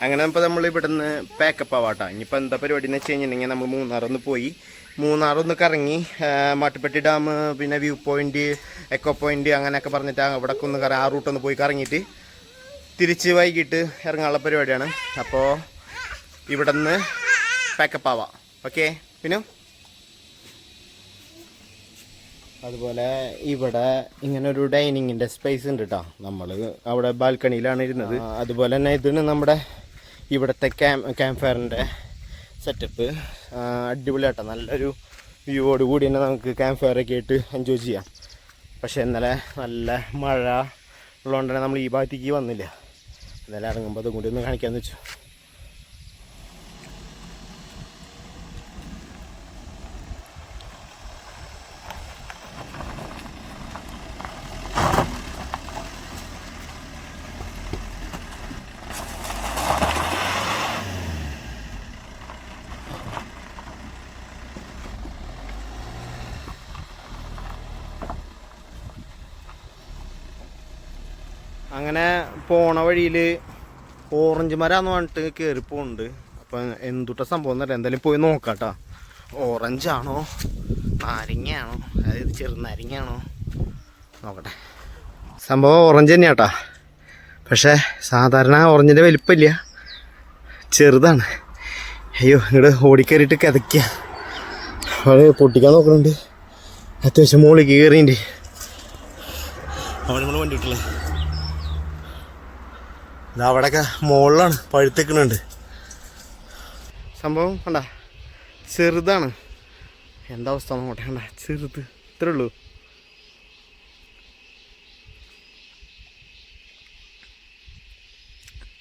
അങ്ങനെ ഇപ്പോൾ നമ്മൾ ഇവിടുന്ന് പാക്കപ്പ് ആവാട്ടോ. ഇനിയിപ്പോൾ എന്താ പരിപാടി എന്ന് വെച്ച് കഴിഞ്ഞിട്ടുണ്ടെങ്കിൽ നമ്മൾ മൂന്നാറൊന്ന് പോയി മൂന്നാറൊന്ന് കറങ്ങി മാട്ടുപ്പെട്ടി ഡാം പിന്നെ വ്യൂ പോയിന്റ് എക്കോ പോയിന്റ് അങ്ങനെയൊക്കെ പറഞ്ഞിട്ട് അവിടെയൊക്കെ ഒന്ന് ആ റൂട്ടൊന്ന് പോയി കറങ്ങിയിട്ട് തിരിച്ച് വൈകിട്ട് ഇറങ്ങാനുള്ള പരിപാടിയാണ്. അപ്പോൾ ഇവിടെ നിന്ന് പാക്കപ്പ് ആവാം. ഓക്കെ. പിന്നെ അതുപോലെ ഇവിടെ ഇങ്ങനെ ഒരു ഡൈനിങ്ങിൻ്റെ സ്പേസ് ഉണ്ട് കേട്ടോ. നമ്മൾ അവിടെ ബാൽക്കണിയിലാണ് ഇരുന്നത്. അതുപോലെ തന്നെ ഇതിന് നമ്മുടെ ഇവിടുത്തെ ക്യാമ്പ് ഫയറിൻ്റെ സെറ്റപ്പ് അടിപൊളിയാട്ടോ. നല്ലൊരു വ്യൂവോട് കൂടി തന്നെ നമുക്ക് ക്യാമ്പ് ഫയറൊക്കെ ആയിട്ട് എൻജോയ് ചെയ്യാം. പക്ഷേ ഇന്നലെ നല്ല മഴ ഉള്ളതുകൊണ്ട് തന്നെ നമ്മൾ ഈ ഭാഗത്തേക്ക് വന്നില്ല. ഇന്നലെ ഇറങ്ങുമ്പോൾ അതും കൂടി ഒന്ന് കാണിക്കാമെന്ന് വെച്ചു. അങ്ങനെ പോണ വഴിയിൽ ഓറഞ്ച് മരമാണെന്ന് പറഞ്ഞിട്ട് കയറി പോകുന്നുണ്ട്. അപ്പം എന്തുട്ട സംഭവം എന്നറിയാം. എന്തായാലും പോയി നോക്കാം കേട്ടോ. ഓറഞ്ചാണോ നാരങ്ങയാണോ അതായത് ചെറുനാരങ്ങയാണോ നോക്കട്ടെ. സംഭവം ഓറഞ്ച് തന്നെയാണ് കേട്ടോ. പക്ഷേ സാധാരണ ഓറഞ്ചിൻ്റെ വലിപ്പമില്ല, ചെറുതാണ്. അയ്യോ ഇങ്ങോട്ട് ഓടിക്കയറിയിട്ട് കിതയ്ക്കുക. അവിടെ പൊട്ടിക്കാൻ നോക്കുന്നുണ്ട്. അത്യാവശ്യം മുകളിൽ കയറിയിട്ട് അവിടെ നമ്മൾ വണ്ടി വിട്ടില്ലേ. ഇത് അവിടെയൊക്കെ മുകളിലാണ് പഴുത്തേക്കുന്നുണ്ട്. സംഭവം കണ്ട ചെറുതാണ്. എന്താ അവസ്ഥ നോക്കട്ടെ. കണ്ട ചെറുത് ഇത്രേ ഉള്ളൂ.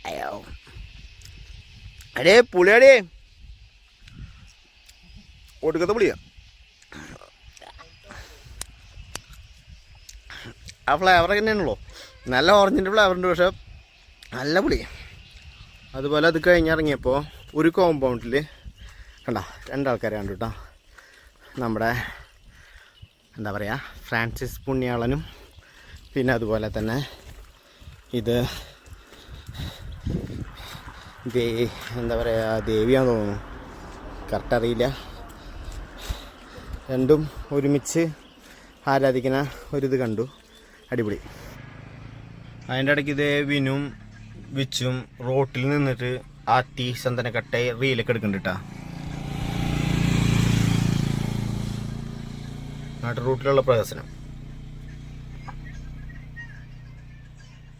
അയ്യോ അടേ പുളിയാടേ ഒടുക്കത്തെ പുളിയാ. ആ ഫ്ലേവറൊക്കെ തന്നെയാണല്ലോ. നല്ല ഓറഞ്ചിൻ്റെ ഫ്ലേവറുണ്ട്, പക്ഷേ നല്ല പുളി. അതുപോലെ അത് കഴിഞ്ഞിറങ്ങിയപ്പോൾ ഒരു കോമ്പൗണ്ടിൽ കണ്ട രണ്ടാൾക്കാരെ കണ്ടു കേട്ടോ. നമ്മുടെ എന്താ പറയുക ഫ്രാൻസിസ് പുണ്യാളനും പിന്നെ അതുപോലെ തന്നെ ഇത് എന്താ പറയുക ദേവിയാണെന്ന് തോന്നുന്നു, കറക്റ്റ് അറിയില്ല. രണ്ടും ഒരുമിച്ച് ആരാധിക്കുന്ന ഒരിത് കണ്ടു. അടിപൊളി. അതിൻ്റെ ഇടയ്ക്ക് ഇത് വിനും വിച്ചും റോട്ടിൽ നിന്നിട്ട് ആറ്റി ചന്ദനക്കട്ട റീലൊക്കെ എടുക്കുന്നുണ്ട് കേട്ടോ. നാട്ടു റൂട്ടിലുള്ള പ്രദർശനം.